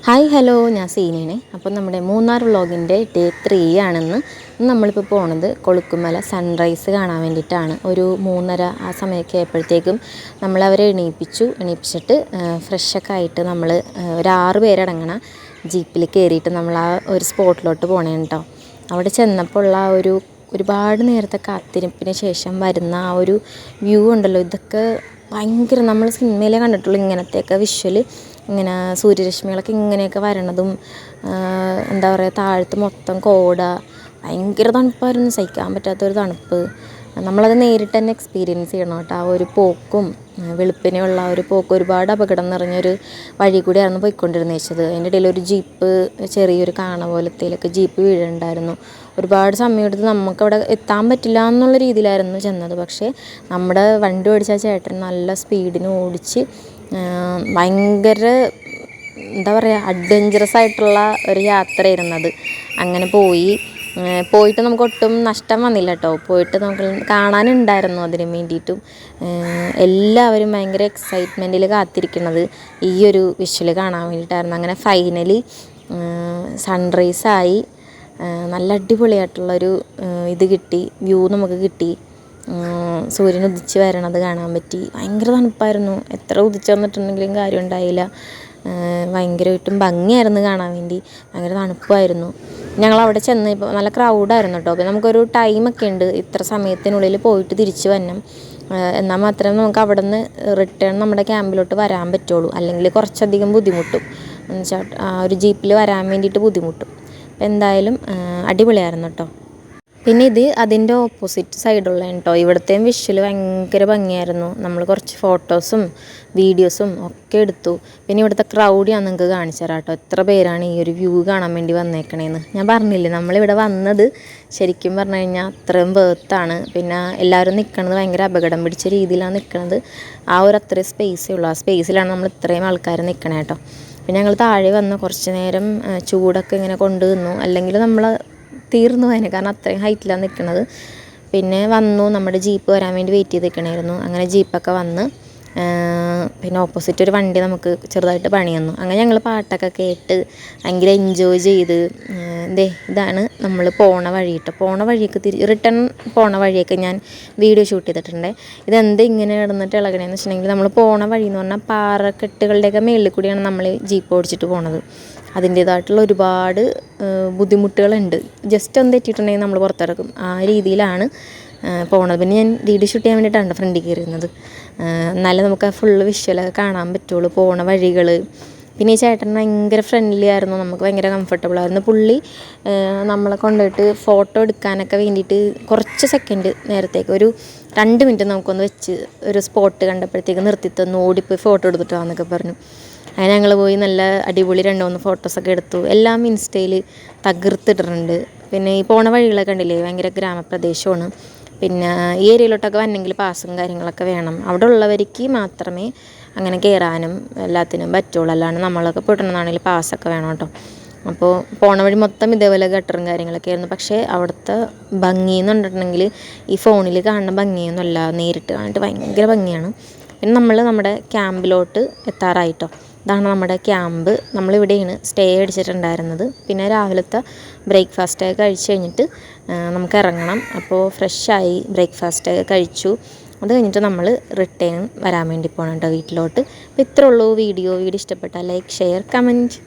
Hi hello, ഞാൻ സീനയാണ്. അപ്പോൾ നമ്മുടെ മൂന്നാർ വ്ളോഗിൻ്റെ ഡേ 3 ആണെന്ന്. നമ്മളിപ്പോൾ പോണത് കൊളുക്കുമല സൺറൈസ് കാണാൻ വേണ്ടിയിട്ടാണ്. ഒരു 3:30 ആ സമയമൊക്കെ ആയപ്പോഴത്തേക്കും നമ്മളവരെ എണീപ്പിച്ചിട്ട് ഫ്രഷൊക്കെ ആയിട്ട് നമ്മൾ ഒരു 6 പേരടങ്ങണ ജീപ്പിൽ കയറിയിട്ട് നമ്മൾ ആ ഒരു സ്പോട്ടിലോട്ട് പോകണേ കേട്ടോ. അവിടെ ചെന്നപ്പോൾ ഉള്ള ആ ഒരുപാട് നേരത്തെ കാത്തിരിപ്പിന് ശേഷം വരുന്ന ആ ഒരു വ്യൂ ഉണ്ടല്ലോ, ഇതൊക്കെ ഭയങ്കര, നമ്മൾ സിനിമയിലേ കണ്ടിട്ടുള്ളൂ ഇങ്ങനത്തെയൊക്കെ വിഷ്വൽ. ഇങ്ങനെ സൂര്യരശ്മികളൊക്കെ ഇങ്ങനെയൊക്കെ വരണതും, എന്താ പറയുക, താഴത്ത് മൊത്തം കോട, ഭയങ്കര തണുപ്പായിരുന്നു, സഹിക്കാൻ പറ്റാത്തൊരു തണുപ്പ്. നമ്മളത് നേരിട്ട് തന്നെ എക്സ്പീരിയൻസ് ചെയ്യണം കേട്ടോ. ആ ഒരു പോക്കും വെളുപ്പിനെയുള്ള ഒരു പോക്ക് ഒരുപാട് അപകടം നിറഞ്ഞൊരു വഴി കൂടിയായിരുന്നു പോയിക്കൊണ്ടിരുന്നത് വെച്ചത്. അതിൻ്റെ ഇടയിൽ ഒരു ജീപ്പ്, ചെറിയൊരു കാണ പോലത്തേലൊക്കെ ജീപ്പ് വീഴുന്നുണ്ടായിരുന്നു. ഒരുപാട് സമയമെടുത്ത് നമുക്കവിടെ എത്താൻ പറ്റില്ല എന്നുള്ള രീതിയിലായിരുന്നു ചെന്നത്. പക്ഷേ നമ്മുടെ വണ്ടി ഓടിച്ച ചേട്ടൻ നല്ല സ്പീഡിന് ഓടിച്ച് ഭയങ്കര, എന്താ പറയുക, അഡ്വഞ്ചറസ് ആയിട്ടുള്ള ഒരു യാത്രയായിരുന്നത്. അങ്ങനെ പോയിട്ട് നമുക്ക് ഒട്ടും നഷ്ടം വന്നില്ല കേട്ടോ. പോയിട്ട് നമുക്ക് കാണാനുണ്ടായിരുന്നു അതിന് വേണ്ടിയിട്ടും. എല്ലാവരും ഭയങ്കര എക്സൈറ്റ്മെൻറ്റിൽ കാത്തിരിക്കുന്നത് ഈ ഒരു വിഷ്വൽ കാണാൻ വേണ്ടിയിട്ടായിരുന്നു. അങ്ങനെ ഫൈനലി സൺറൈസായി. നല്ല അടിപൊളിയായിട്ടുള്ളൊരു ഇത് കിട്ടി, വ്യൂ നമുക്ക് കിട്ടി. സൂര്യൻ ഉദിച്ച് വരണത് കാണാൻ പറ്റി. ഭയങ്കര തണുപ്പായിരുന്നു, എത്ര ഉദിച്ച് വന്നിട്ടുണ്ടെങ്കിലും കാര്യം ഉണ്ടായില്ല. ഭയങ്കരമായിട്ടും ഭംഗിയായിരുന്നു കാണാൻ വേണ്ടി, ഭയങ്കര തണുപ്പായിരുന്നു. ഞങ്ങളവിടെ ചെന്ന് ഇപ്പോൾ നല്ല ക്രൗഡായിരുന്നു കേട്ടോ. അപ്പോൾ നമുക്കൊരു ടൈമൊക്കെ ഉണ്ട്, ഇത്ര സമയത്തിനുള്ളിൽ പോയിട്ട് തിരിച്ച് വരണം, എന്നാൽ മാത്രമേ നമുക്ക് അവിടെ നിന്ന് റിട്ടേൺ നമ്മുടെ ക്യാമ്പിലോട്ട് വരാൻ പറ്റുള്ളൂ. അല്ലെങ്കിൽ കുറച്ചധികം ബുദ്ധിമുട്ടും, എന്നുവെച്ചാൽ ആ ഒരു ജീപ്പിൽ വരാൻ വേണ്ടിയിട്ട് ബുദ്ധിമുട്ടും. അപ്പോൾ എന്തായാലും അടിപൊളിയായിരുന്നു കേട്ടോ. പിന്നെ ഇത് അതിൻ്റെ ഓപ്പോസിറ്റ് സൈഡുള്ള കേട്ടോ. ഇവിടുത്തെയും വിഷ്വൽ ഭയങ്കര ഭംഗിയായിരുന്നു. നമ്മൾ കുറച്ച് ഫോട്ടോസും വീഡിയോസും ഒക്കെ എടുത്തു. പിന്നെ ഇവിടുത്തെ ക്രൗഡ് ഞാൻ നിങ്ങൾക്ക് കാണിച്ചു തരാം കേട്ടോ. എത്ര പേരാണ് ഈ ഒരു വ്യൂ കാണാൻ വേണ്ടി വന്നേക്കണേന്ന്. ഞാൻ പറഞ്ഞില്ലേ, നമ്മളിവിടെ വന്നത് ശരിക്കും പറഞ്ഞു കഴിഞ്ഞാൽ അത്രയും ബേർത്താണ്. പിന്നെ എല്ലാവരും നിൽക്കുന്നത് ഭയങ്കര അപകടം പിടിച്ച രീതിയിലാണ് നിൽക്കുന്നത്. ആ ഒരു അത്രയും സ്പേസേ ഉള്ളൂ. ആ സ്പേസിലാണ് നമ്മൾ ഇത്രയും ആൾക്കാർ നിൽക്കണേ കേട്ടോ. പിന്നെ ഞങ്ങൾ താഴെ വന്ന് കുറച്ച് നേരം ചൂടൊക്കെ ഇങ്ങനെ കൊണ്ടു നിന്നു. അല്ലെങ്കിൽ നമ്മൾ തീർന്നു പോയേനെ, കാരണം അത്രയും ഹൈറ്റിലാണ് നിൽക്കുന്നത്. പിന്നെ വന്നു, നമ്മുടെ ജീപ്പ് വരാൻ വേണ്ടി വെയിറ്റ് ചെയ്ത് നിൽക്കണമായിരുന്നു. അങ്ങനെ ജീപ്പൊക്കെ വന്ന് പിന്നെ ഓപ്പോസിറ്റ് ഒരു വണ്ടി നമുക്ക് ചെറുതായിട്ട് പണി തന്നു. അങ്ങനെ ഞങ്ങൾ പാട്ടൊക്കെ കേട്ട് ഭയങ്കര എൻജോയ് ചെയ്ത്. ഇതാണ് നമ്മൾ പോണ വഴി കേട്ടോ. പോണ വഴിയൊക്കെ റിട്ടേൺ പോണ വഴിയൊക്കെ ഞാൻ വീഡിയോ ഷൂട്ട് ചെയ്തിട്ടുണ്ട്. ഇതെന്ത് ഇങ്ങനെ കിടന്നിട്ട് ഇളകണേന്ന് വെച്ചിട്ടുണ്ടെങ്കിൽ, നമ്മൾ പോണ വഴി എന്ന് പറഞ്ഞാൽ പാറക്കെട്ടുകളുടെയൊക്കെ മേളിൽ കൂടിയാണ് നമ്മൾ ജീപ്പ് ഓടിച്ചിട്ട് പോണത്. അതിൻ്റേതായിട്ടുള്ള ഒരുപാട് ബുദ്ധിമുട്ടുകളുണ്ട്. ജസ്റ്റ് ഒന്ന് തെറ്റിയിട്ടുണ്ടെങ്കിൽ നമ്മൾ പുറത്തിറക്കും, ആ രീതിയിലാണ് പോണത്. പിന്നെ ഞാൻ വീഡിയോ ഷൂട്ട് ചെയ്യാൻ വേണ്ടിയിട്ടാണ് ഫ്രണ്ടിൽ കയറുന്നത്. എന്നാലും നമുക്ക് ആ ഫുള്ള് വിഷ്വലൊക്കെ കാണാൻ പറ്റുള്ളൂ, പോണ വഴികൾ. പിന്നെ ഈ ചേട്ടൻ ഭയങ്കര ഫ്രണ്ട്ലി ആയിരുന്നു, നമുക്ക് ഭയങ്കര കംഫർട്ടബിൾ ആയിരുന്നു. പുള്ളി നമ്മളെ കൊണ്ടുപോയിട്ട് ഫോട്ടോ എടുക്കാനൊക്കെ വേണ്ടിയിട്ട് കുറച്ച് സെക്കൻഡ് നേരത്തേക്ക്, ഒരു 2 മിനിറ്റ് നമുക്കൊന്ന് വെച്ച് ഒരു സ്പോട്ട് കണ്ടപ്പോഴത്തേക്ക് നിർത്തി തന്നു, ഓടിപ്പോയി ഫോട്ടോ എടുത്തിട്ടാന്നൊക്കെ പറഞ്ഞു. അങ്ങനെ ഞങ്ങൾ പോയി നല്ല അടിപൊളി 2-3 ഫോട്ടോസൊക്കെ എടുത്തു. എല്ലാം ഇൻസ്റ്റയിൽ തകർത്തിട്ടിട്ടുണ്ട്. പിന്നെ ഈ പോണ വഴികളൊക്കെ കണ്ടില്ലേ, ഭയങ്കര ഗ്രാമപ്രദേശമാണ്. പിന്നെ ഈ ഏരിയയിലോട്ടൊക്കെ വരണമെങ്കിൽ പാസും കാര്യങ്ങളൊക്കെ വേണം. അവിടെ ഉള്ളവർക്ക് മാത്രമേ അങ്ങനെ കയറാനും എല്ലാത്തിനും പറ്റുള്ളൂ. അല്ലാണ്ട് നമ്മളൊക്കെ പോയിട്ടുണ്ടെന്നാണെങ്കിൽ പാസ്സൊക്കെ വേണം കേട്ടോ. അപ്പോൾ പോണ വഴി മൊത്തം ഇതേപോലെ ഗട്ടറും കാര്യങ്ങളൊക്കെ ആയിരുന്നു. പക്ഷേ അവിടുത്തെ ഭംഗി എന്ന് പറഞ്ഞിട്ടുണ്ടെങ്കിൽ ഈ ഫോണിൽ കാണുന്ന ഭംഗിയൊന്നുമല്ല, നേരിട്ട് കാണിട്ട് ഭയങ്കര ഭംഗിയാണ്. പിന്നെ നമ്മൾ നമ്മുടെ ക്യാമ്പിലോട്ട് എത്താറായിട്ടോ. ഇതാണ് നമ്മുടെ ക്യാമ്പ്. നമ്മളിവിടെയാണ് സ്റ്റേ അടിച്ചിട്ടുണ്ടായിരുന്നത്. പിന്നെ രാവിലത്തെ ബ്രേക്ക്ഫാസ്റ്റൊക്കെ കഴിച്ച് കഴിഞ്ഞിട്ട് നമുക്ക് ഇറങ്ങണം. അപ്പോൾ ഫ്രഷായി ബ്രേക്ക്ഫാസ്റ്റൊക്കെ കഴിച്ചു. അത് കഴിഞ്ഞിട്ട് നമ്മൾ റിട്ടേൺ വരാൻ വേണ്ടി പോകണം കേട്ടോ വീട്ടിലോട്ട്. അപ്പോൾ ഇത്രേ ഉള്ളൂ വീഡിയോ. ഇഷ്ടപ്പെട്ടാൽ ലൈക്ക്, ഷെയർ, കമൻറ്റ്.